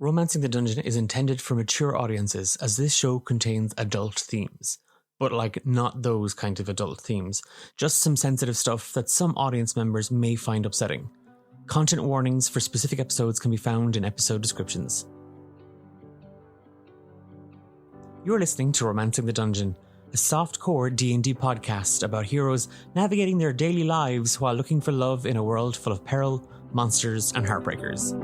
Romancing the Dungeon is intended for mature audiences as this show contains adult themes. But not those kind of adult themes, just some sensitive stuff that some audience members may find upsetting. Content warnings for specific episodes can be found in episode descriptions. You're listening to Romancing the Dungeon, a soft-core D&D podcast about heroes navigating their daily lives while looking for love in a world full of peril, monsters, and heartbreakers.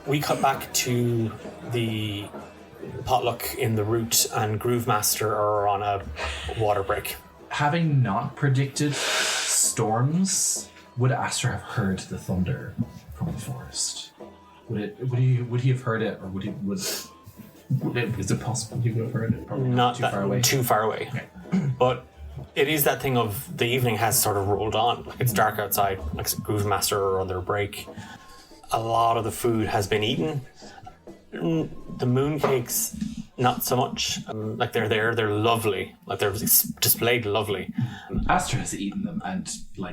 We cut back to the potluck in the Root, and Groove Master are on a water break. Having not predicted storms, would Aster have heard the thunder from the forest? Would he have heard it, or is it possible he would have heard it? Probably Not too that far away. Too far away. Okay. But it is that thing of the evening has sort of rolled on. It's dark outside. Groove Master are on their break. A lot of the food has been eaten. The mooncakes, not so much. They're there, they're lovely. They're displayed lovely. Aster has eaten them and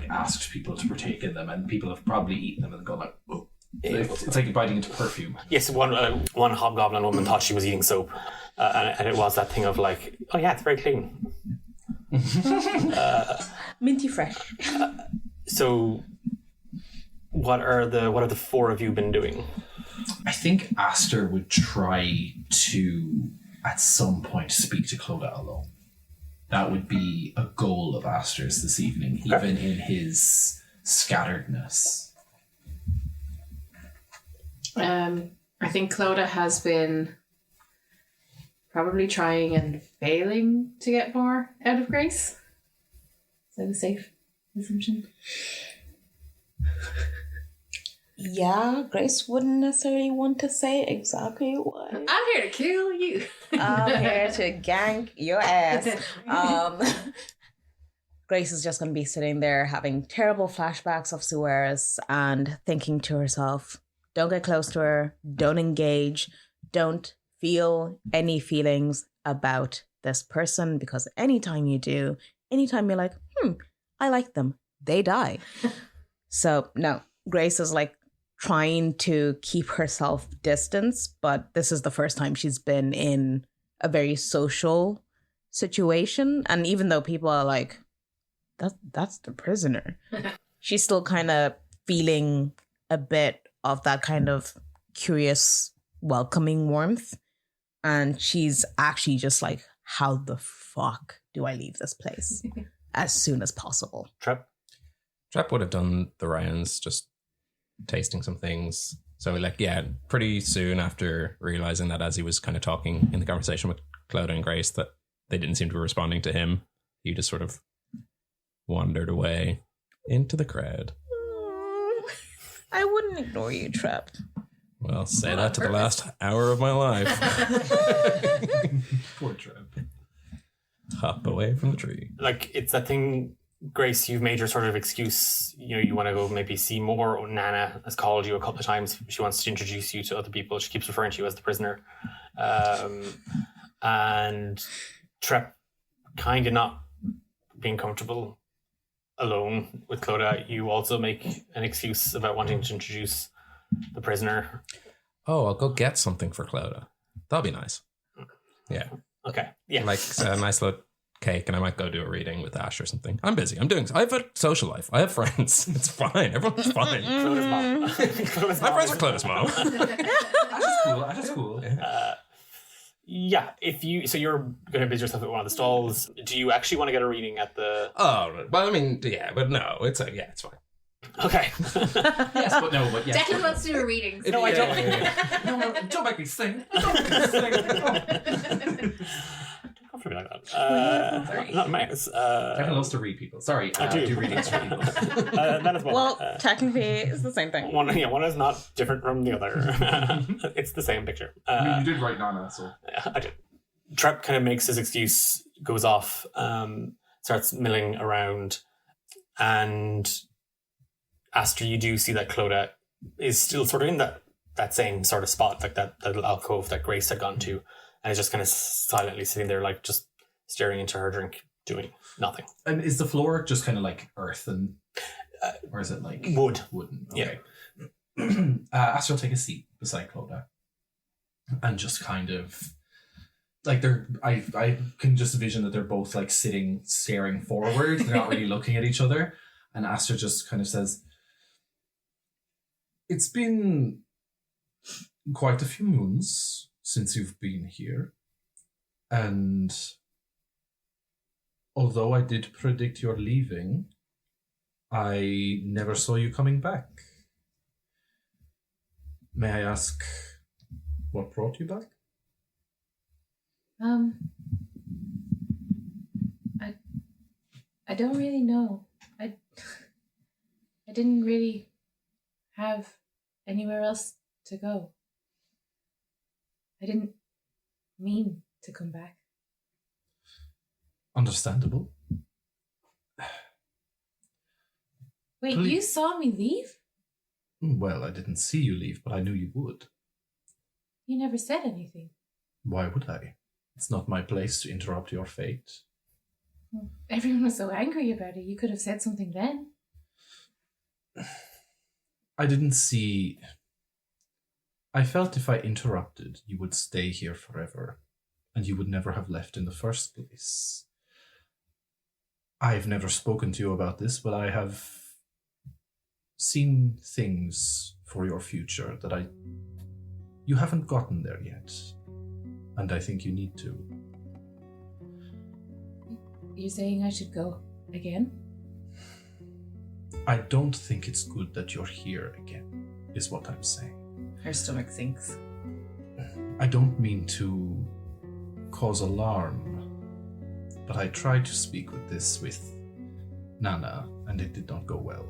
asked people to partake in them, and people have probably eaten them and gone oh. It's like biting into perfume. Yes, one hobgoblin woman thought she was eating soap, and it was that thing of oh yeah, it's very clean. Minty fresh. So, what are the four of you been doing? I think Aster would try to, at some point, speak to Clodagh alone. That would be a goal of Aster's this evening, even in his scatteredness. I think Clodagh has been probably trying and failing to get more out of Grace. Is that a safe assumption? Yeah, Grace wouldn't necessarily want to say exactly what. I'm here to kill you. I'm here to gank your ass. Grace is just going to be sitting there having terrible flashbacks of Suarez and thinking to herself, don't get close to her, don't engage, don't feel any feelings about this person, because anytime you do, anytime you're I like them, they die. So no, Grace is trying to keep herself distance, but this is the first time she's been in a very social situation. And even though people are that's the prisoner, she's still kind of feeling a bit of that kind of curious, welcoming warmth. And she's actually just how the fuck do I leave this place as soon as possible? Trep would have done the rounds, just tasting some things. So pretty soon after realizing that, as he was kind of talking in the conversation with Clodagh and Grace, that they didn't seem to be responding to him, he just sort of wandered away into the crowd. I wouldn't ignore you, Trep. Well, say that to the last hour of my life. Poor Trep. Hop away from the tree. It's that thing, Grace, you've made your sort of excuse. You want to go maybe see more. Or Nana has called you a couple of times. She wants to introduce you to other people. She keeps referring to you as the prisoner. And Trep kind of not being comfortable alone with Clodagh. You also make an excuse about wanting to introduce the prisoner. Oh, I'll go get something for Clodagh. That'll be nice. Yeah. Okay. Yeah. A nice little cake, and I might go do a reading with Ash or something. I'm busy. I have a social life. I have friends. It's fine. Everyone's fine. Clodah's mom. My friends with Clodah's mom. Ash is cool. Yeah, so you're going to busy yourself at one of the stalls. Do you actually want to get a reading at the... Oh, well, I mean, yeah, but no, it's fine. Okay. Yes, but no, but yes. Declan wants to do a reading. No, I don't. No, don't make me sing. Don't make me sing. Don't come for me like that. Sorry. Not Max. Declan loves to read people. Sorry, I do readings for people. That is one. Well, technically, it's the same thing. One is not different from the other. It's the same picture. You did write Nana, so... I did. Trep kind of makes his excuse, goes off, starts milling around, and Aster, you do see that Clodagh is still sort of in that that same sort of spot, like that little alcove that Grace had gone to, and is just kind of silently sitting there, like just staring into her drink, doing nothing. And is the floor just kind of like earth and, or is it like Wood. Wooden. Okay. Aster will take a seat beside Clodagh, and just kind of like I can just envision that they're both like sitting, staring forward. They're not really looking at each other. And Aster just kind of says, "It's been quite a few moons since you've been here, and although I did predict your leaving, I never saw you coming back. May I ask what brought you back?" I don't really know. I didn't really have anywhere else to go. I didn't mean to come back. Understandable. Wait, Please. you saw me leave? Well, I didn't see you leave, but I knew you would. You never said anything. Why would I? It's not my place to interrupt your fate. Everyone was so angry about it. You could have said something then. I didn't see... I felt if I interrupted, you would stay here forever, and you would never have left in the first place. I've never spoken to you about this, but I have seen things for your future that you haven't gotten there yet, and I think you need to. You're saying I should go again? I don't think it's good that you're here again, is what I'm saying. Her stomach sinks. I don't mean to cause alarm, but I tried to speak with Nana, and it did not go well.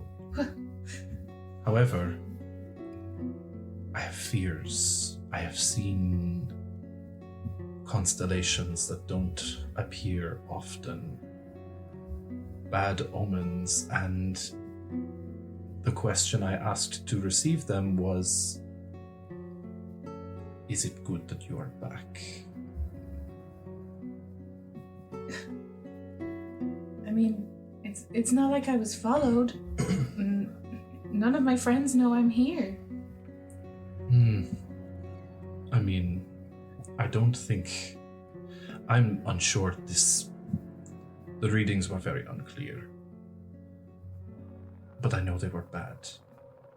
However, I have fears. I have seen constellations that don't appear often. Bad omens, and the question I asked to receive them was, is it good that you are back? I mean, it's not like I was followed. None of my friends know I'm here. I mean, I don't think... I'm unsure the readings were very unclear. But I know they were bad.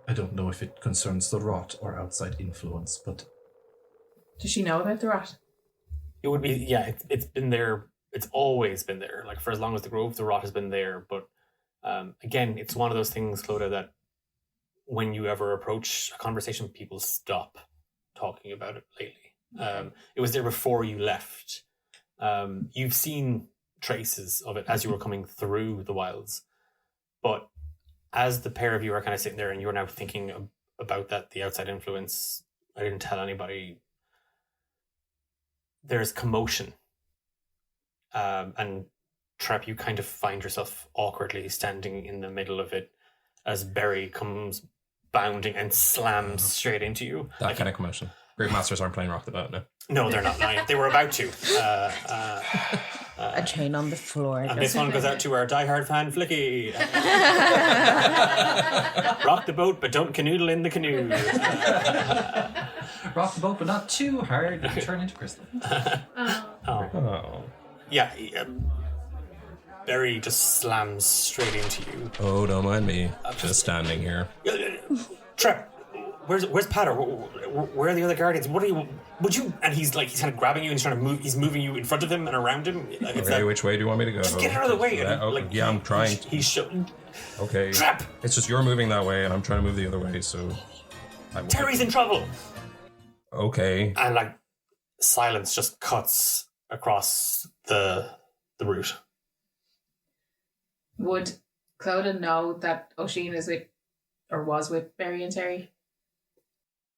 I don't know if it concerns the rot or outside influence, but... Does she know about the rot? It would be, yeah, it's been there. It's always been there. Like, for as long as the grove, the rot has been there. But again, it's one of those things, Clodagh, that when you ever approach a conversation, people stop talking about it lately. It was there before you left. You've seen traces of it as you were coming through the wilds. But as the pair of you are kind of sitting there and you're now thinking about that, the outside influence, I didn't tell anybody, there's commotion. And Trep, you kind of find yourself awkwardly standing in the middle of it as Barry comes bounding and slams straight into you. That kind of commotion. Grave Masters aren't playing Rock the Boat now. No, they're not. They were about to. A chain on the floor. And this one goes out to our diehard fan, Flicky. Rock the boat, but don't canoodle in the canoe. Rock the boat, but not too hard. You turn into crystal. Oh. Yeah, Barry just slams straight into you. Oh, don't mind me. Just standing here. Trep, where's Patter? Where are the other guardians? What are you? Would you? And he's kind of grabbing you and he's trying to move. He's moving you in front of him and around him. Like, Okay, which way do you want me to go? Just get out of the way. And, yeah, I'm trying. He's showing. Okay. Trep! It's just you're moving that way and I'm trying to move the other way, so... Terry's in trouble! Okay. And silence just cuts across the route. Would Clodagh know that Oisin is with, or was with Barry and Terry?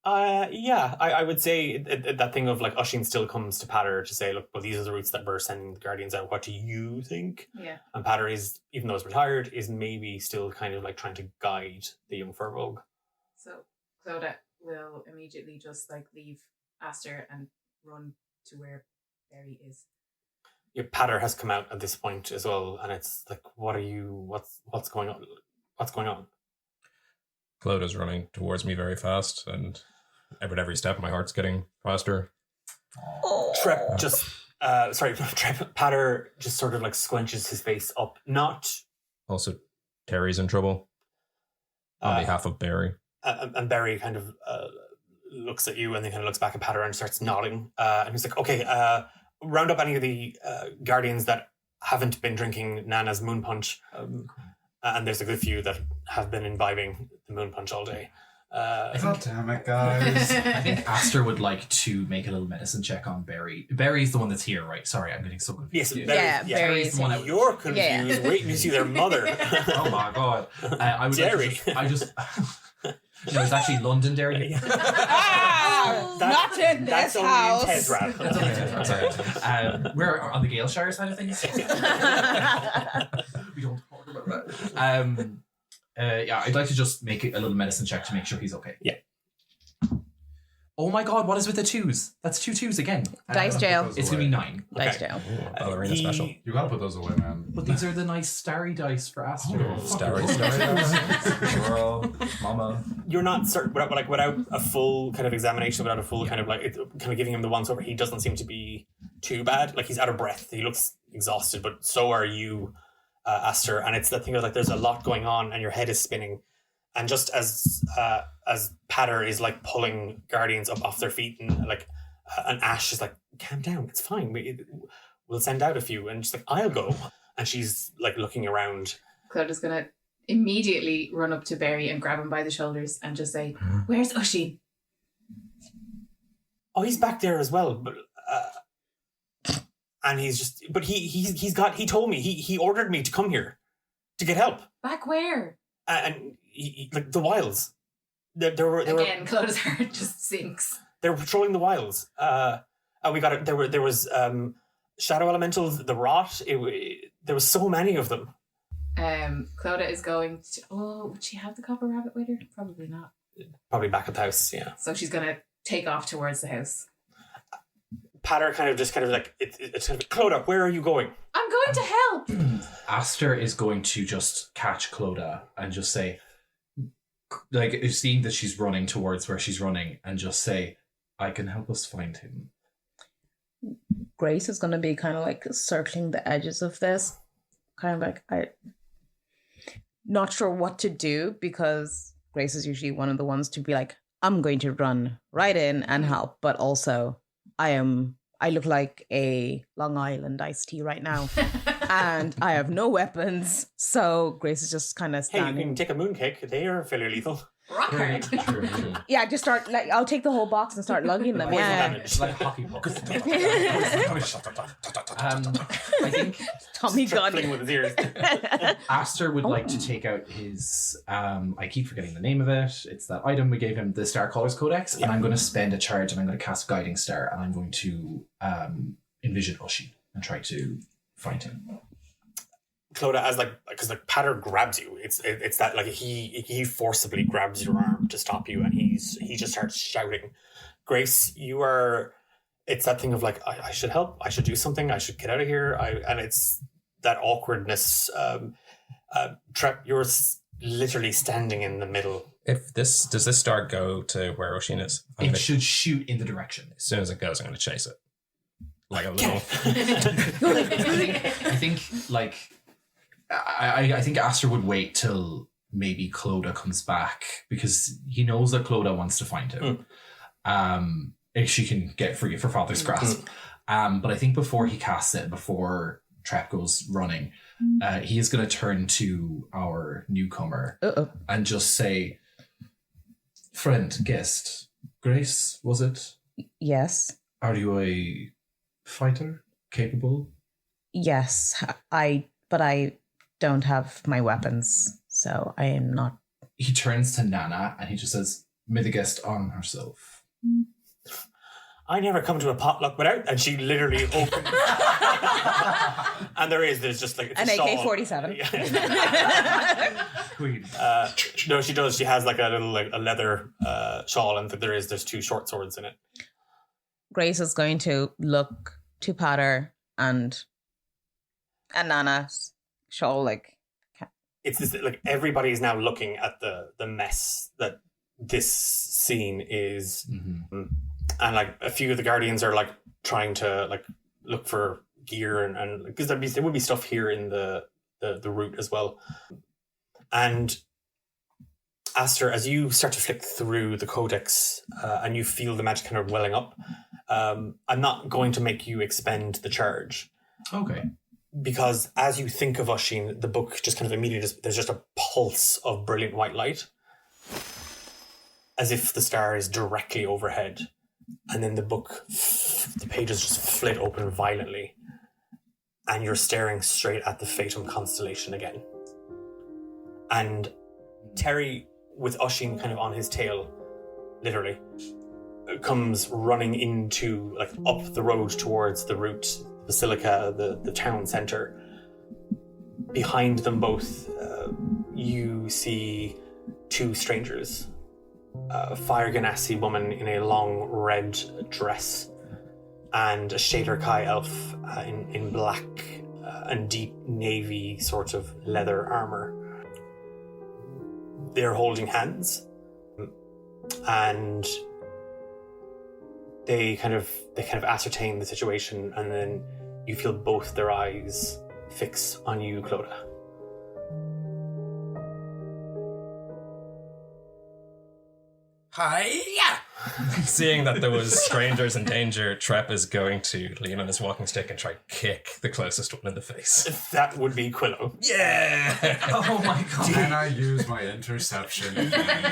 Yeah, I would say that thing of Oisin still comes to Patter to say, look, well, these are the routes that we're sending the Guardians out. What do you think? Yeah. And Patter is, even though he's retired, is maybe still kind of trying to guide the young Firbolg. So Clodagh will immediately just like leave Aster and run to where Barry is. Your patter has come out at this point as well, and it's like, what's going on? What's going on? Clodagh's running towards me very fast, and every step, my heart's getting faster. Trep just, Trep, Patter just sort of like squinches his face up. Not. Also, Terry's in trouble on behalf of Barry. And Barry kind of looks at you and then kind of looks back at Patter and starts nodding. And he's like, okay, round up any of the guardians that haven't been drinking Nana's moon punch. And there's a good few that have been imbibing the moon punch all day. God damn it, guys. I think Aster would like to make a little medicine check on Barry. Barry's the one that's here, right? Sorry, I'm getting so confused. Yes, Barry's the one that You're confused. Yeah. Waiting to see their mother. Oh my god. I would Derry. No, it's actually Londonderry. Not in this That's only house. in Tesra. Sorry. We're on the Galeshire side of things. We don't talk about that. Yeah, I'd like to just make a little medicine check to make sure he's okay. Yeah. Oh my god, what is with the twos? That's 2 twos again. Dice jail. It's going to be 9. Dice Okay. jail. Ballerina special. You gotta put those away, man. But these are the nice starry dice for Aster. Starry. Girl, mama. You're not certain, without a full kind of examination, without a full kind of like, it, kind of giving him the once over, he doesn't seem to be too bad. Like, he's out of breath. He looks exhausted, but so are you, Aster. And it's that thing of like, there's a lot going on and your head is spinning. And just as Patter is like pulling guardians up off their feet, and like and Ash is like, calm down, it's fine. We'll send out a few. And she's like, I'll go. And she's like looking around. Clodagh gonna immediately run up to Barry and grab him by the shoulders and just say, "Where's Oisin?" Oh, he's back there as well, but and he's just, but he told me he ordered me to come here to get help. Back where? And he, like the wilds. They were Clodagh's heart just sinks. They were patrolling the wilds. And we got it. There was shadow elementals, the rot. There was so many of them. Clodagh is going to. Oh, would she have the copper rabbit with her? Probably not. Probably back at the house. Yeah. So she's gonna take off towards the house. Patter kind of like it's kind of, Clodagh, where are you going? I'm going to help. Aster is going to just catch Clodagh and just say, like, seeing that she's running towards where she's running, and just say, I can help us find him. Grace is going to be kind of like circling the edges of this. Kind of like, not sure what to do, because Grace is usually one of the ones to be like, I'm going to run right in and help, but also I look like a Long Island iced tea right now. And I have no weapons. So Grace is just kind of Hey, you standing. can take a mooncake. They are fairly lethal. Rock hard. Yeah, just start, like, I'll take the whole box and start lugging them. Poison Yeah. damage. It's like hockey pucks. I think Tommy Start gun. playing with his ears. Aster would like to take out his, I keep forgetting the name of it. It's that item we gave him, the Star Colors Codex. And I'm going to spend a charge, and I'm going to cast Guiding Star, and I'm going to envision Oisin and try to find him. Clodagh, as like, because like Patter grabs you, it's that like he forcibly grabs your arm to stop you, and he just starts shouting. Grace, you are. It's that thing of like, I should help. I should do something. I should get out of here. And it's that awkwardness. Trep, you're literally standing in the middle. Does this star go to where Oisin is? It should shoot in the direction. As soon as it goes, I'm going to chase it. Like a little. I think like I think Aster would wait till maybe Clodagh comes back, because he knows that Clodagh wants to find him. If she can get free of her father's grasp. But I think before he casts it, before Trep goes running, he is going to turn to our newcomer and just say, friend, guest, Grace, was it? Yes. Are you a fighter? Capable? Yes. But I don't have my weapons, so I am not. He turns to Nana and he just says, may the guest arm herself. I never come to a potluck without, and she literally opens. And there's just like it's An a shawl. AK-47. Yeah. Queen. No, she does. She has like a little like a leather shawl, and there's 2 short swords in it. Grace is going to look to Potter and Nana's shawl, like, It's this like everybody is now looking at the mess that this scene is, and like a few of the guardians are like trying to like look for gear and because there would be stuff here in the route as well. And Aster, as you start to flick through the codex and you feel the magic kind of welling up, I'm not going to make you expend the charge. Okay. Because as you think of Oisin, the book just kind of immediately there's just a pulse of brilliant white light, as if the star is directly overhead, and then the pages just flit open violently, and you're staring straight at the Fatum constellation again. And Terry, with Oisin kind of on his tail, literally, comes running into like up the road towards the route. Basilica, the town center. Behind them both, you see 2 strangers. A Fire Ganassi woman in a long red dress and a Shader Kai elf in black and deep navy sort of leather armor. They're holding hands and they kind of ascertain the situation, and then you feel both their eyes fix on you, Clodagh. Hiya! Seeing that there was strangers in danger, Trep is going to lean on his walking stick and try kick the closest one in the face. That would be Quillo. Yeah! Oh my god. Can I use my interception?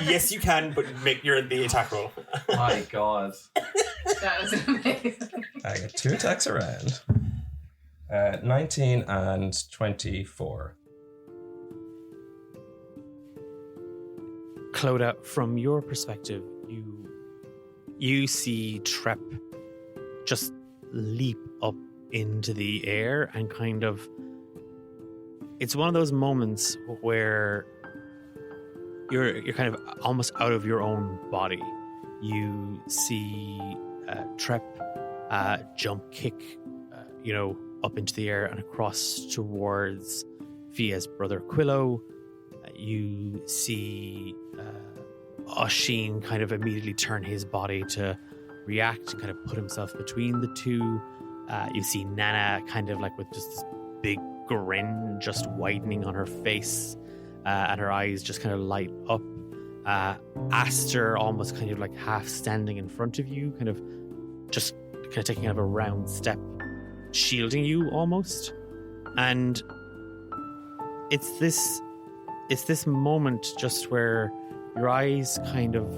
Yes, you can, but make the attack roll. My god. That was amazing. I got 2 attacks around. 19 and 24. Clodagh, from your perspective, you see Trep just leap up into the air and kind of... It's one of those moments where you're kind of almost out of your own body. You see Trep jump kick, up into the air and across towards Fia's brother Quillo. You see Oisin kind of immediately turn his body to react and kind of put himself between the 2. You see Nana kind of like with just this big grin just widening on her face, and her eyes just kind of light up. Aster almost kind of like half standing in front of you, kind of taking kind of a round step, shielding you almost. And it's this moment just where your eyes kind of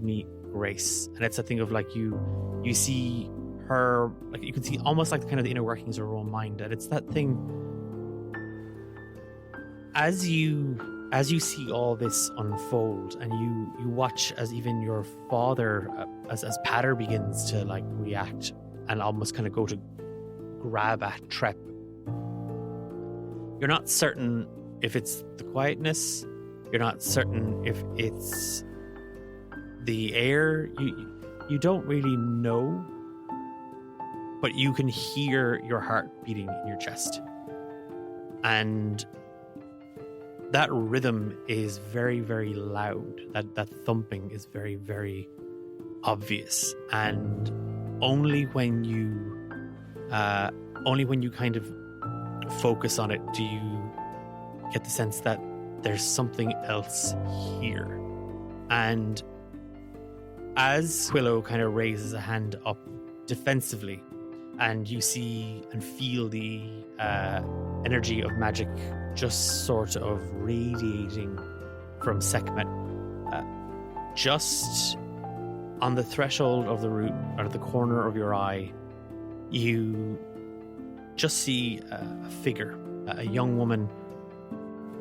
meet Grace, and it's a thing of like you see her, like you can see almost like kind of the inner workings of her own mind, and it's that thing as you see all this unfold, and you watch as even your father, as Patter begins to like react and almost kind of go to grab at Trep. You're not certain if it's the quietness. You're not certain if it's the air. You don't really know, but you can hear your heart beating in your chest. And that rhythm is very, very loud. That thumping is very, very obvious. And only when you kind of focus on it do you get the sense that there's something else here. And as Quillo kind of raises a hand up defensively, and you see and feel the energy of magic just sort of radiating from Sekhmet, just on the threshold of the root, or at the corner of your eye, you just see a figure, a young woman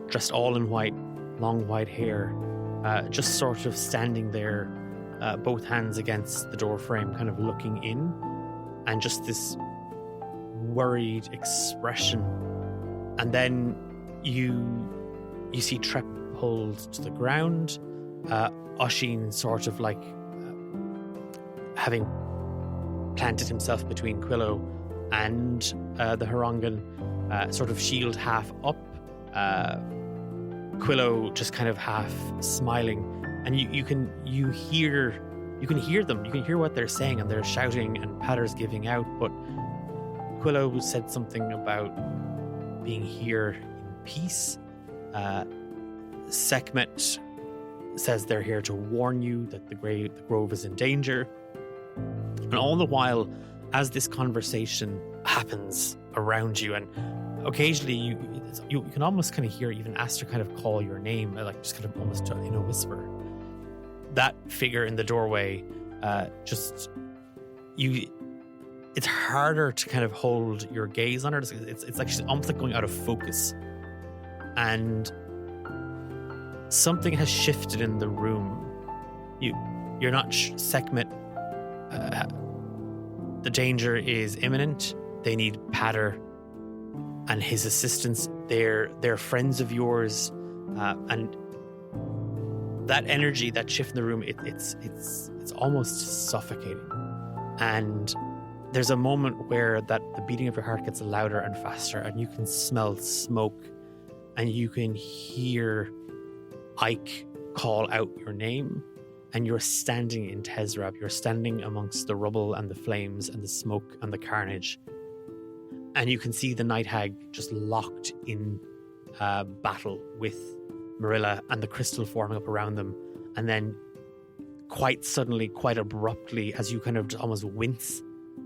dressed all in white, long white hair, just sort of standing there, both hands against the door frame, kind of looking in, and just this worried expression. And then you see Trep pulled to the ground. Oisin sort of like having planted himself between Quillo and the Harangan, sort of shield half up. Quillo just kind of half smiling, and you can hear them. You can hear what they're saying, and they're shouting, and Patter's giving out. But Quillo said something about being here in peace. Sekhmet says they're here to warn you that the grove is in danger. And all the while, as this conversation happens around you, and occasionally you can almost kind of hear even Aster kind of call your name, like just kind of almost in a whisper. That figure in the doorway, it's harder to kind of hold your gaze on her. It's like she's almost like going out of focus, and something has shifted in the room. You're not Sekhmet. The danger is imminent. They need Patter and his assistants. They're friends of yours, and that energy, that shift in the room, it's almost suffocating. And there's a moment where the beating of your heart gets louder and faster, and you can smell smoke, and you can hear Ike call out your name. And you're standing in Tezrab. You're standing amongst the rubble and the flames and the smoke and the carnage. And you can see the Night Hag just locked in battle with Marilla and the crystal forming up around them. And then quite suddenly, quite abruptly, as you kind of just almost wince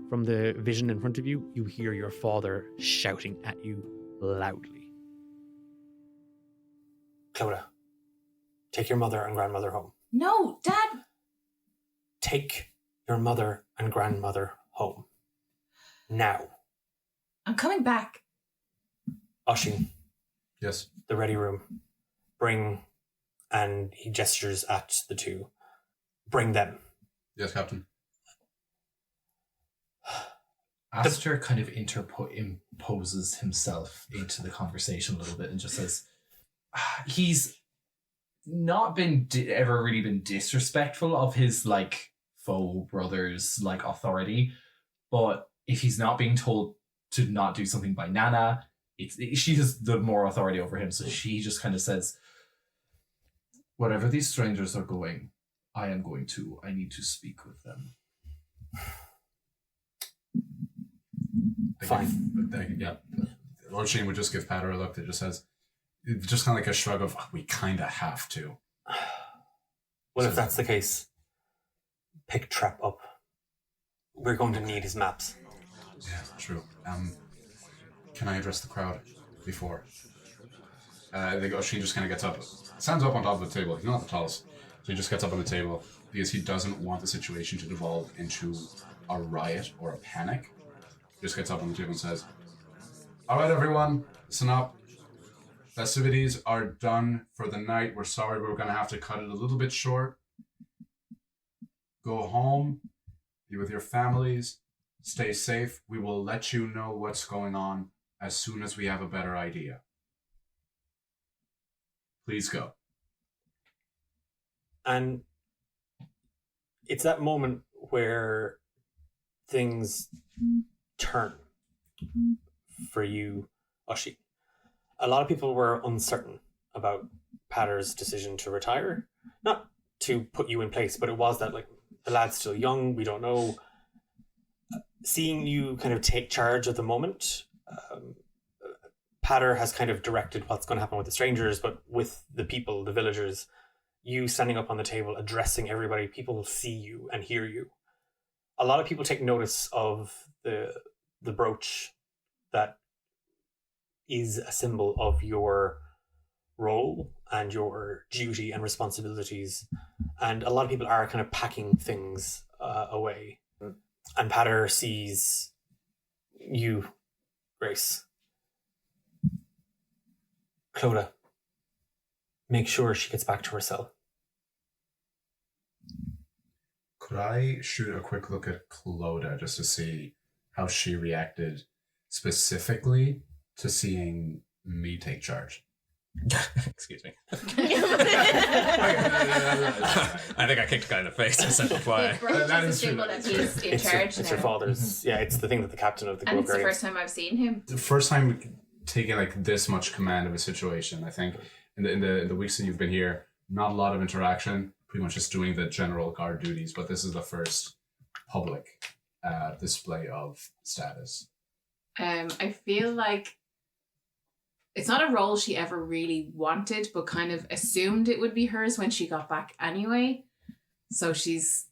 from the vision in front of you, you hear your father shouting at you loudly. Clodagh, take your mother and grandmother home. No, Dad! Take your mother and grandmother home. Now. I'm coming back. Oisin. Yes. The ready room. Bring, and he gestures at the two. Bring them. Yes, Captain. Aster kind of imposes himself into the conversation a little bit and just says, he's not been ever really been disrespectful of his like faux brother's like authority, but if he's not being told to not do something by Nana, she has the more authority over him, so she just kind of says, wherever these strangers are going, I need to speak with them. Fine. Yeah. Oisin would just give Patter a look that just says, just kind of like a shrug of, we kind of have to. Well, if that's the case, pick Trep up. We're going to need his maps. Yeah, true. Can I address the crowd before? I think Oisin just kind of gets up, stands up on top of the table. He's not the tallest, so he just gets up on the table because he doesn't want the situation to devolve into a riot or a panic. He just gets up on the table and says, all right, everyone, listen up. Festivities are done for the night. We're sorry, but we're going to have to cut it a little bit short. Go home, be with your families, stay safe. We will let you know what's going on as soon as we have a better idea. Please go. And it's that moment where things turn for you, Oisin. A lot of people were uncertain about Patter's decision to retire. Not to put you in place, but it was that, like, the lad's still young, we don't know. Seeing you kind of take charge of the moment, Patter has kind of directed what's going to happen with the strangers, but with the people, the villagers, you standing up on the table, addressing everybody, people will see you and hear you. A lot of people take notice of the brooch that is a symbol of your role and your duty and responsibilities. And a lot of people are kind of packing things away. And Patter sees you, Grace. Clodagh, make sure she gets back to her cell. Could I shoot a quick look at Clodagh just to see how she reacted specifically to seeing me take charge. Excuse me. I think I kicked a guy in the face and sent him flying. That is is true. symbol that he's in charge It's now. your father's. Yeah, it's the thing that the captain of the And Grove it's the Guardians. first time I've seen him. The first time taking like this much command of a situation. I think in the weeks that you've been here, not a lot of interaction. Pretty much just doing the general guard duties. But this is the first public display of status. I feel like it's not a role she ever really wanted, but kind of assumed it would be hers when she got back anyway. So she's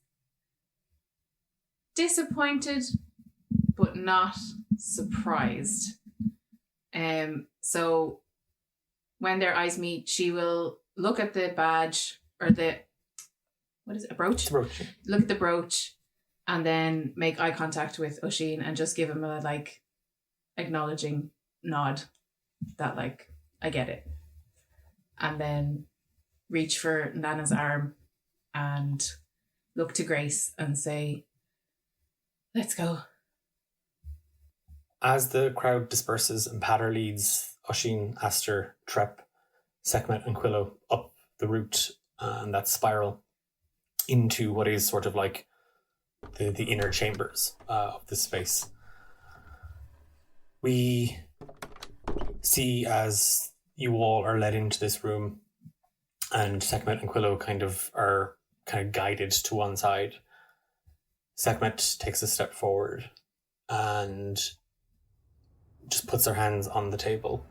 disappointed, but not surprised. So when their eyes meet, she will look at the badge or what is it, a brooch? It's a brooch. Look at the brooch and then make eye contact with Oisin and just give him a like acknowledging nod that like I get it, and then reach for Nana's arm and look to Grace and say, let's go. As the crowd disperses and Patter leads Oisin, Aster, Trep, Sekhmet and Quillo up the route and that spiral into what is sort of like the inner chambers of this space. We see as you all are led into this room and Sekhmet and Quillo are guided to one side. Sekhmet takes a step forward and just puts their hands on the table.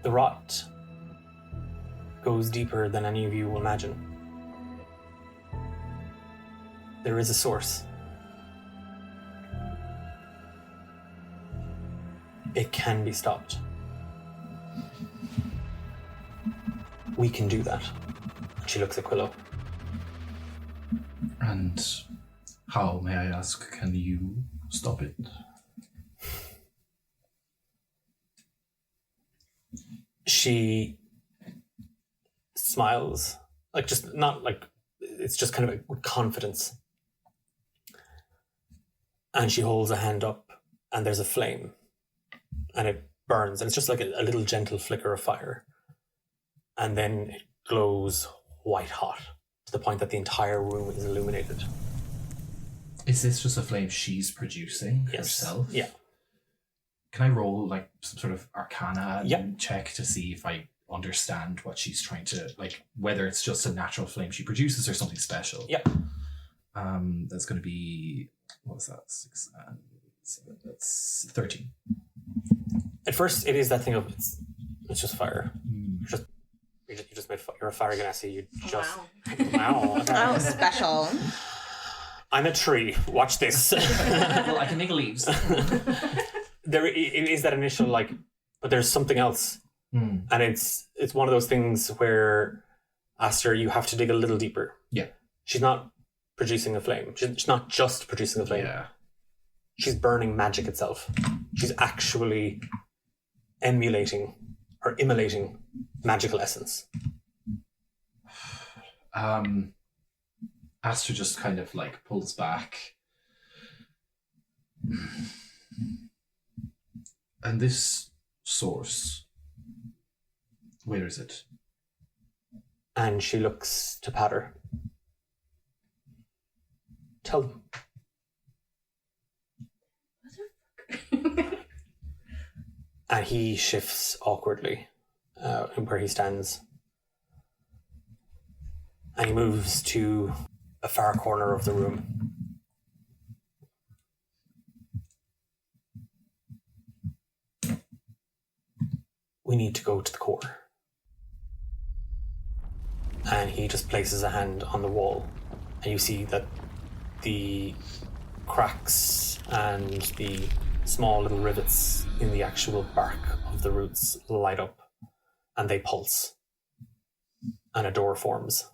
The rot goes deeper than any of you will imagine. There is a source. It can be stopped. We can do that. She looks at Quillo. And how, may I ask, can you stop it? She smiles, it's just kind of with confidence. And she holds a hand up and there's a flame and it burns and it's just like a little gentle flicker of fire. And then it glows white hot to the point that the entire room is illuminated. Is this just a flame she's producing Yes. herself? Yeah. Can I roll like some sort of arcana Yep. check to see if I understand what she's trying to, like, whether it's just a natural flame she produces or something special? Yep. That's going to be, what was that? 6 and 7. That's 13. At first, it is that thing of it's just fire. You just made you're a fire ganassi. You just wow. Oh, special. I'm a tree. Watch this. Well, I can make leaves. It is that initial but there's something else, and it's one of those things where Aster, you have to dig a little deeper. Yeah. She's not producing a flame. She's not just producing a flame. Yeah. She's burning magic itself. She's actually emulating or immolating magical essence. Aster just kind of like pulls back. And this source, where is it? And she looks to Patter. Tell them. And he shifts awkwardly where he stands. And he moves to a far corner of the room. We need to go to the core. And he just places a hand on the wall. And you see that the cracks and the small little rivets in the actual bark of the roots light up and they pulse. And a door forms.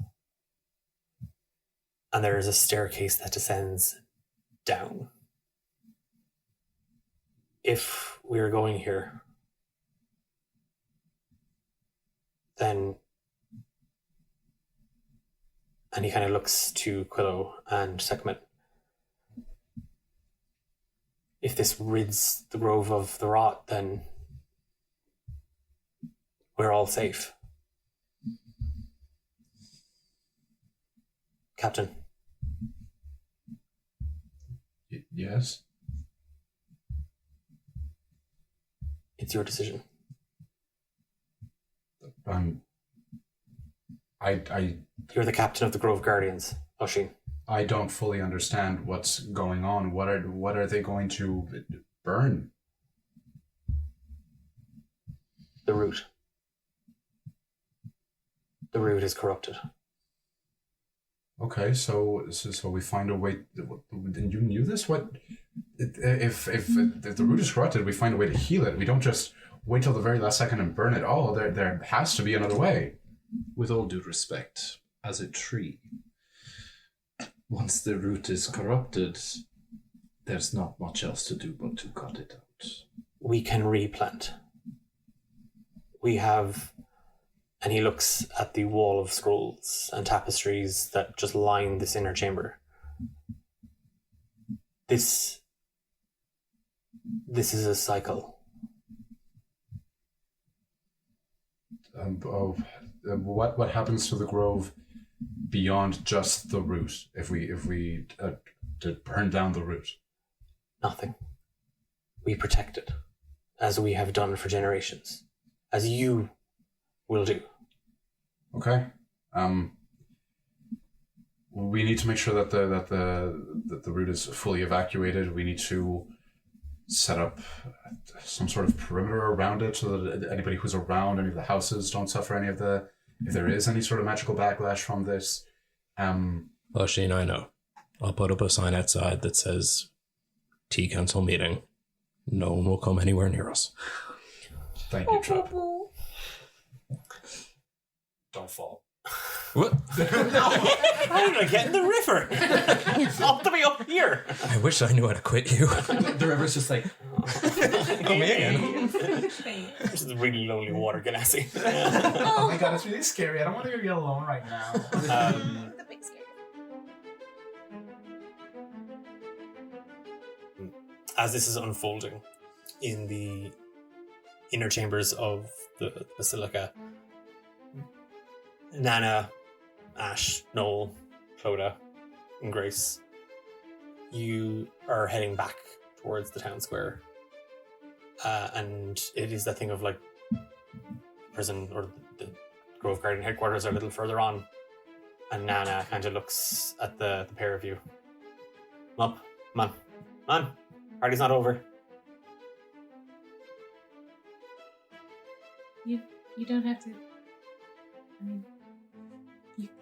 And there is a staircase that descends down. If we are going here, then... And he kind of looks to Quillo and Sekhmet. if this rids the grove of the rot, then we're all safe. Captain. Yes? It's your decision. You're the captain of the Grove Guardians, Oisin. I don't fully understand what's going on. What are they going to burn? The root. The root is corrupted. Okay, so we find a way. And you knew this? What if the root is corrupted? We find a way to heal it. We don't just wait till the very last second and burn it all. There has to be another way. With all due respect, as a tree, once the root is corrupted, there's not much else to do but to cut it out. We can replant. We have, and he looks at the wall of scrolls and tapestries that just line this inner chamber. This is a cycle. What happens to the grove beyond just the root if we burn down the root? Nothing. We protect it, as we have done for generations, as you will do. Okay. We need to make sure that the root is fully evacuated. We need to set up some sort of perimeter around it so that anybody who's around any of the houses don't suffer any of the, if there is any sort of magical backlash from this. Oisin, I know. I'll put up a sign outside that says tea council meeting. No one will come anywhere near us. Thank you, Trep. Don't fall. What? How did I get in the river? Up to me up here. I wish I knew how to quit you. The river's just like, Come in. This is really lonely water ganassi. Oh my god, it's really scary. I don't want to get alone right now. The big scary. As this is unfolding in the inner chambers of the basilica, Nana, Ash, Noel, Clodagh, and Grace, you are heading back towards the town square. And it is that thing of like prison or the Grove Guardian headquarters are a little further on. And Nana kind of looks at the pair of you. Come on. Party's not over. You don't have to. I mean,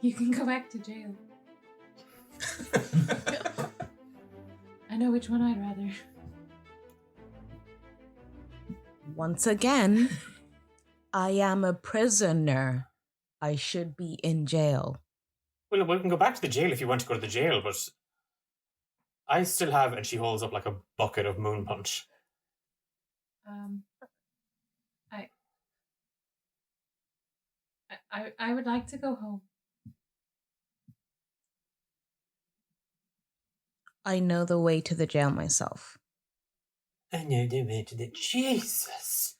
you can go back to jail. I know which one I'd rather. Once again, I am a prisoner. I should be in jail. Well, we can go back to the jail if you want to go to the jail, but I still have, and she holds up like a bucket of moon punch. I would like to go home. I know the way to the jail myself. I know the way to the... Jesus!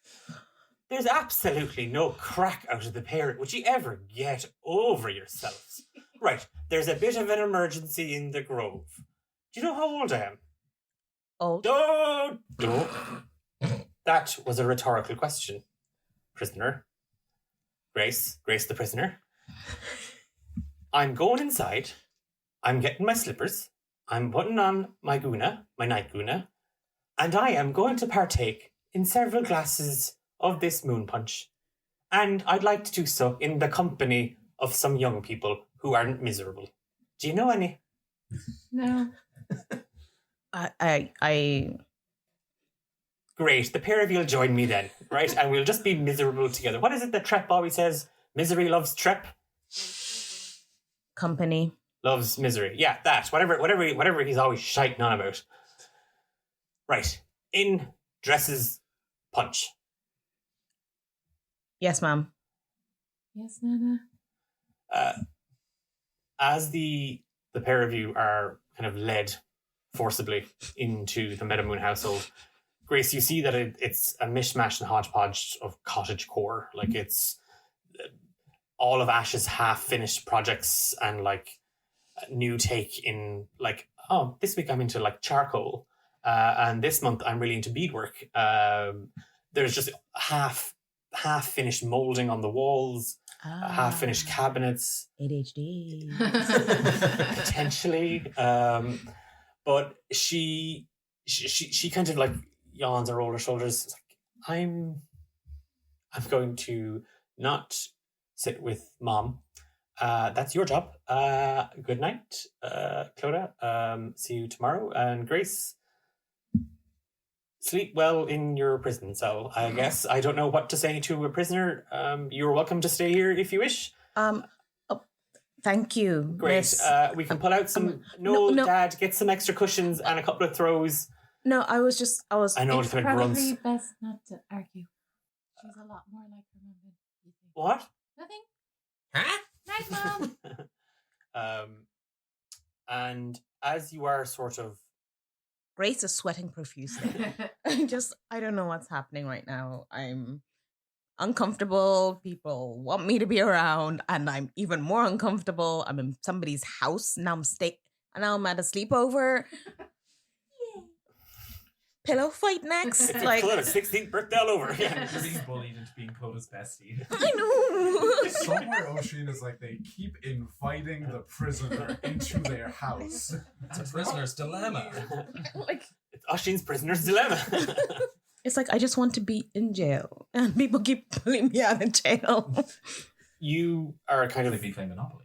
There's absolutely no crack out of the pair. Would you ever get over yourselves? Right, there's a bit of an emergency in the grove. Do you know how old I am? Old? Don't! That was a rhetorical question. Prisoner. Grace the prisoner. I'm going inside. I'm getting my slippers. I'm putting on my guna, my night guna, and I am going to partake in several glasses of this moon punch. And I'd like to do so in the company of some young people who aren't miserable. Do you know any? No. I Great, the pair of you will join me then, right? And we'll just be miserable together. What is it that Trep always says? Misery loves Trep? company. Loves misery. Yeah, that. Whatever he's always shiting on about. Right. In dresses Punch. Yes, ma'am. Yes, Nana. As the pair of you are kind of led forcibly into the Meadow Moon household. Grace, you see that it's a mishmash and hodgepodge of cottage core. Like, it's all of Ash's half-finished projects and, like, a new take in, like, oh, this week I'm into, like, charcoal. And this month I'm really into beadwork. There's just half-finished molding on the walls, half-finished cabinets. ADHD. Potentially. But she kind of, like, yawns or rolls her shoulders. It's like, I'm going to not sit with Mom. That's your job. Good night, Clodagh. See you tomorrow. And Grace, sleep well in your prison cell, I guess. I don't know what to say to a prisoner. You're welcome to stay here if you wish. Thank you. Great. Miss. We can pull out some... No. Dad, get some extra cushions and a couple of throws. No, I was. I know It's it's kind of grunts. probably best not to argue. She's a lot more like her mum than you think. What? Nothing. Huh? Night, Mom. And as you are sort of... Grace is sweating profusely. I don't know what's happening right now. I'm uncomfortable. People want me to be around, and I'm even more uncomfortable. I'm in somebody's house now. I'm at a sleepover. Pillow fight next. It's Like, Clodagh, 16th birthday all over. You're being bullied into being Clodah's bestie. I know. Somewhere Oisin is like, they keep inviting the prisoner into their house. It's a prisoner's dilemma. Like, It's Oisin's prisoner's dilemma. it's like I just want to be in jail, and people keep pulling me out of jail. You are kind They of... be playing Monopoly.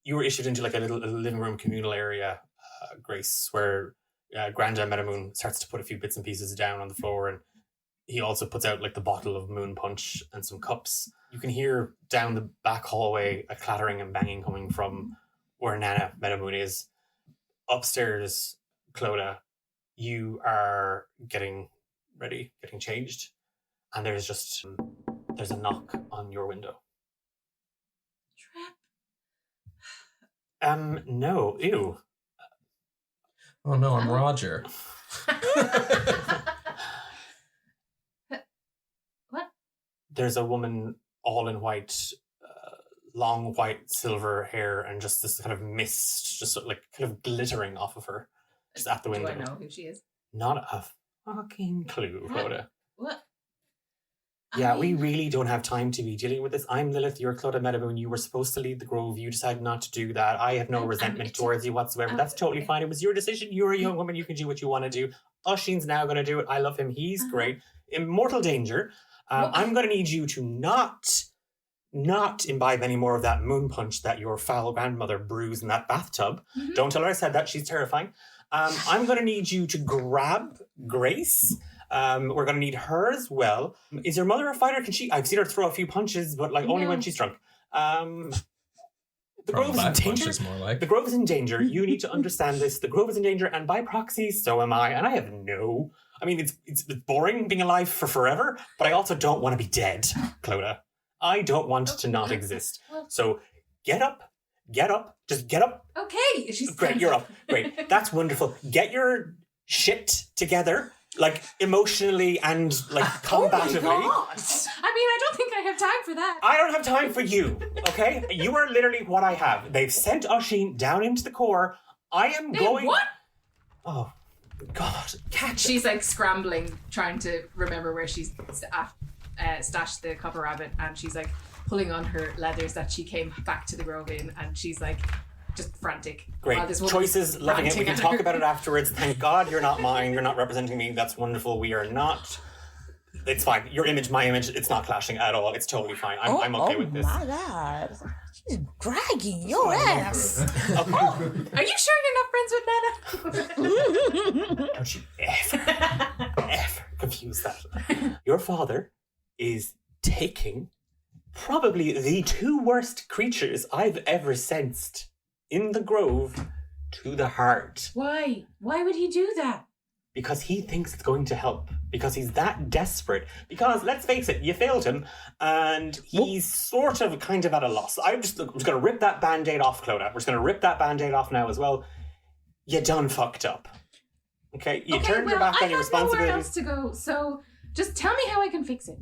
You were issued into like a little living room communal area, Grace, where Granda Meadowmoon starts to put a few bits and pieces down on the floor, and he also puts out like the bottle of moon punch and some cups. You can hear down the back hallway a clattering and banging coming from where Nana Meadowmoon is. Upstairs, Clodagh, you are getting ready, getting changed, and there's a knock on your window. Trep. No, ew. Oh no, I'm Roger. What? There's a woman all in white, long white silver hair, and just this kind of mist, just sort of like kind of glittering off of her, just at the Do window. I know who she is? Not a fucking clue, Clodagh. What? Yeah, I we mean, really don't have time to be dealing with this. I'm Lilith, you're Clodagh Meadowmoon. You were supposed to lead the Grove. You decided not to do that. I have no I'm resentment it's- towards you whatsoever. That's totally okay. fine. It was your decision. You're a young woman. You can do what you want to do. Oisin's now going to do it. I love him. He's great. In mortal danger. What? I'm going to need you to not imbibe any more of that moon punch that your foul grandmother brews in that bathtub. Mhm. Don't tell her I said that. She's terrifying. I'm going to need you to grab Grace. We're going to need her as well. Is your mother a fighter? I've seen her throw a few punches, but like only No. when she's drunk. The Throwing Grove is in back danger. punches more like. The Grove is in danger. You need to understand this. The Grove is in danger, and by proxy, so am I. And I have I mean, it's boring being alive for forever, but I also don't want to be dead, Clodagh. I don't want to not exist. Well- So get up, just get up. Okay. She's Great, you're up. Great, that's wonderful. Get your shit together, like emotionally and like combatively. I mean, I don't think I have time for that. I don't have time for you, okay? You are literally what I have. They've sent Oisin down into the core. I am going... What? Oh, God. Catch. She's like scrambling, trying to remember where she's stashed the copper rabbit, and she's like pulling on her leathers that she came back to the Grove in, and she's like just frantic. Great. while this woman's Choices, loving it. We ranting can at talk her. about it afterwards. Thank God you're not mine. You're not representing me. That's wonderful. We are not... It's fine. Your image, my image, it's not clashing at all. It's totally fine. I'm okay with this. Oh my God. She's dragging your ass. Are you sure you're not friends with Nana? Don't you ever confuse that. Your father is taking probably the two worst creatures I've ever sensed in the Grove to the heart. Why? Why would he do that? Because he thinks it's going to help. Because he's that desperate. Because, let's face it, you failed him, and he's sort of kind of at a loss. I'm just going to rip that Band-Aid off, Clodagh. We're just going to rip that Band-Aid off now as well. You done fucked up. Okay? You Okay, turned your back on your I have nowhere responsibilities. else to go, so just tell me how I can fix it.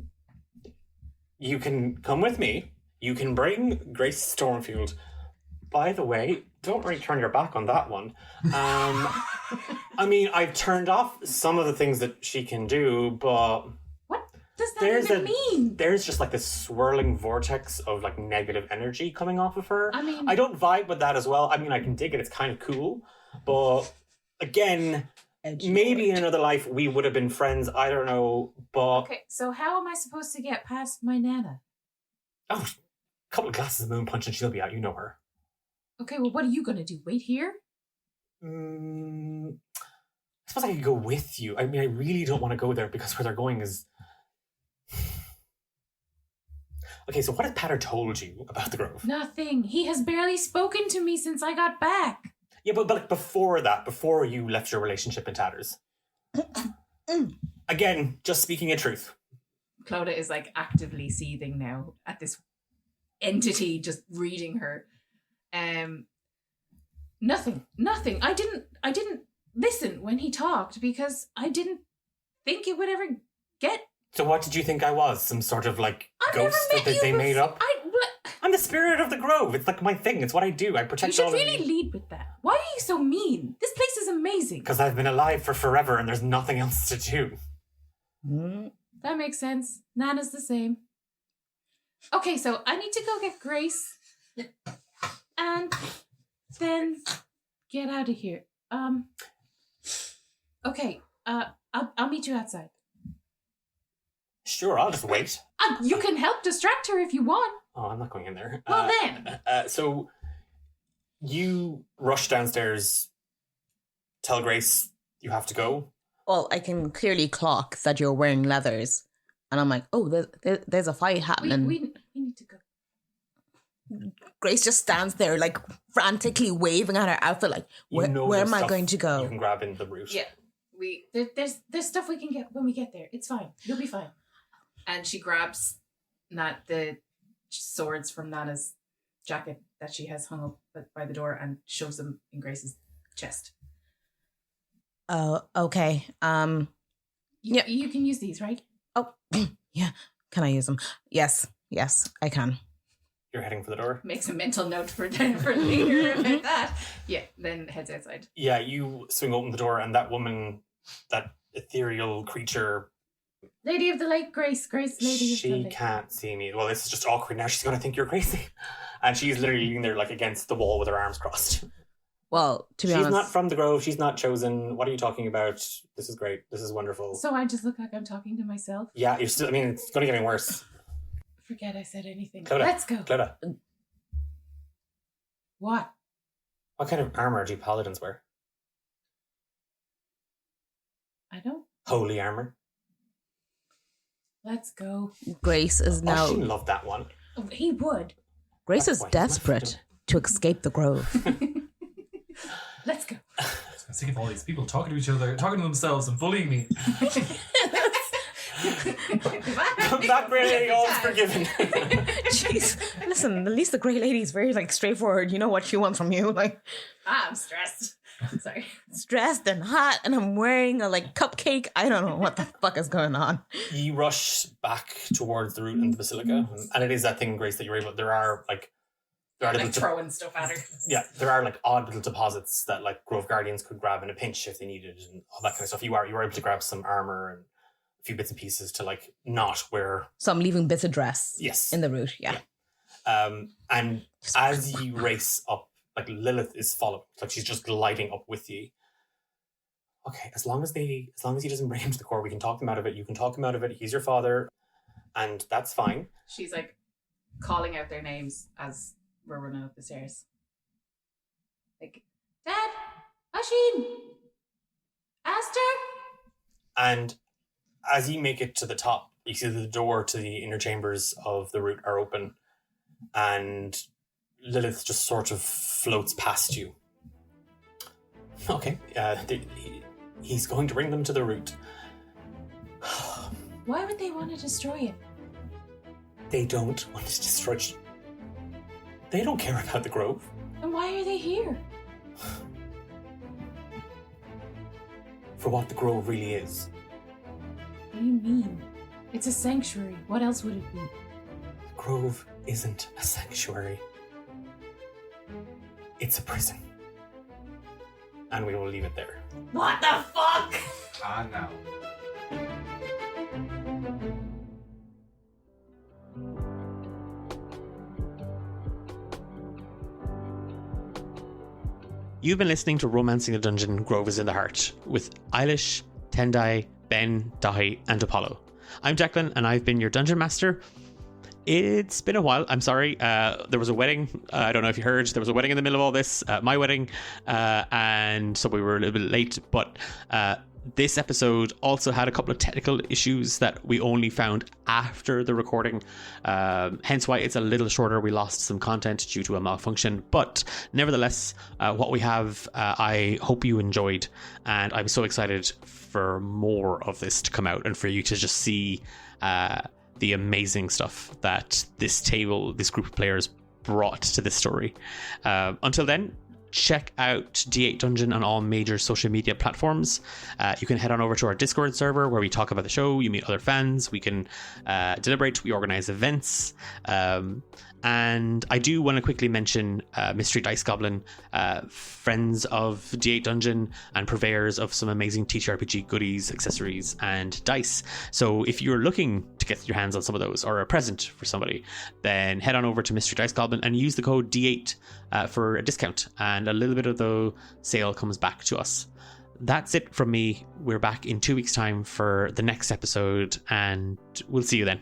You can come with me. You can bring Grace Stormfield. By the way, don't really turn your back on that one. I mean, I've turned off some of the things that she can do, but What does that even mean? there's just like this swirling vortex of like negative energy coming off of her. I mean- I don't vibe with that as well. I mean, I can dig it. It's kind of cool, but again, maybe in another life we would have been friends. I don't know, but Okay, so how am I supposed to get past my Nana? oh, a couple of glasses of moon punch and she'll be out. You know her. Okay, well, what are you gonna do? Wait here? I suppose I could go with you. I mean, I really don't want to go there because where they're going is. Okay, so what has Patter told you about the Grove? Nothing. He has barely spoken to me since I got back. Yeah, but like before that, before you left your relationship in tatters. Again, just speaking a truth. Clodagh is like actively seething now at this entity just reading her. Nothing. I didn't listen when he talked because I didn't think it would ever get. So what did you think I was? Some sort of like I've ghost never met that you they made before. up? I'm the spirit of the Grove. It's like my thing. It's what I do. I You protect should all really of you. lead with that. Why are you so mean? This place is amazing. Because I've been alive for forever and there's nothing else to do. That makes sense. Nana's the same. Okay, so I need to go get Grace and then get out of here. Okay, I'll meet you outside. Sure, I'll just wait. You can help distract her if you want. Oh, I'm not going in there. Well then. So you rush downstairs, tell Grace you have to go. Well, I can clearly clock that you're wearing leathers. And I'm like, oh, there's a fight happening. We need to go. Grace just stands there, like, frantically waving at her outfit, like, You know where there's am I stuff going to go? You can grab in the route. Yeah. There's stuff we can get when we get there. It's fine. You'll be fine. And she grabs the swords from Nana's jacket that she has hung up by the door and shoves them in Grace's chest. Oh, okay. Yeah. You can use these, right? Oh, yeah. Can I use them? Yes, I can. You're heading for the door? Makes a mental note for later about that. Yeah, then heads outside. Yeah, you swing open the door and that woman, that ethereal creature, Lady of the Lake, Grace, Lady of the she Lake. can't see me. Well, this is just awkward now. She's going to think you're crazy. And she's literally leaning there like against the wall with her arms crossed. Well, to be She's honest, not from the Grove. She's not chosen. What are you talking about? This is great. This is wonderful. So I just look like I'm talking to myself. Yeah, you're still, I mean, it's going to get any worse. Forget I said anything. Clodagh, Let's go. Clodagh, What? what kind of armor do paladins wear? I don't. Holy armor. Let's go. Grace is Oh, now. she loved that one. Oh, he would. Grace That's is why he's my desperate friend. to escape the grove. Let's go. I'm sick of all these people talking to each other, talking to themselves, and bullying me. Come back, Grey Lady, all is forgiven. Jeez, listen. At least the Grey Lady's very like straightforward. You know what she wants from you, like I'm stressed. Sorry. stressed and hot, and I'm wearing a like cupcake. I don't know what the fuck is going on. You rush back towards the route in the basilica, and it is that thing, Grace, that you're able. There are Like little throwing stuff at her. yeah, there are like odd little deposits that like Grove Guardians could grab in a pinch if they needed, and all that kind of stuff. You were able to grab some armor and a few bits and pieces to like not wear. So I'm leaving bits of dress. Yes. In the route. Yeah. And as you race up, like Lilith is following, like she's just gliding up with you. Okay, as long as he doesn't bring him to the core, we can talk him out of it. You can talk him out of it. He's your father, and that's fine. She's like calling out their names as we're running up the stairs. Like, Dad, Oisin, Aster. And as you make it to the top, you see the door to the inner chambers of the route are open, and Lilith just sort of floats past you. Okay, he's going to bring them to the route. Why would they want to destroy it? They don't want to destroy it. They don't care about the Grove. And why are they here? for what the Grove really is. What do you mean? It's a sanctuary. What else would it be? The Grove isn't a sanctuary. It's a prison. And we will leave it there. What the fuck? Ah, no. You've been listening to Romancing the Dungeon, Grove is in the Heart, with Eilish, Tendai, Ben, Dahi, and Apollo. I'm Declan, and I've been your Dungeon Master. It's been a while, I'm sorry. There was a wedding, I don't know if you heard, there was a wedding in the middle of all this, my wedding, and so we were a little bit late, but this episode also had a couple of technical issues that we only found after the recording, hence why it's a little shorter. We lost some content due to a malfunction, but nevertheless, what we have, I hope you enjoyed, and I'm so excited for more of this to come out and for you to just see the amazing stuff that this group of players brought to this story. Until then, check out D8 Dungeon on all major social media platforms. You can head on over to our Discord server where we talk about the show, you meet other fans, we can deliberate, we organize events. And I do want to quickly mention Mystery Dice Goblin, friends of D8 Dungeon and purveyors of some amazing TTRPG goodies, accessories, and dice. So if you're looking to get your hands on some of those or a present for somebody, then head on over to Mystery Dice Goblin and use the code D8 for a discount, and a little bit of the sale comes back to us. That's it from me. We're back in 2 weeks' time for the next episode, and we'll see you then.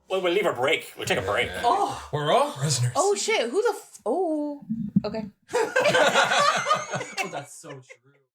Well, we'll leave a break. We'll take a break. Oh, We're all prisoners. oh shit! Who the? Oh, okay. Oh, that's so true.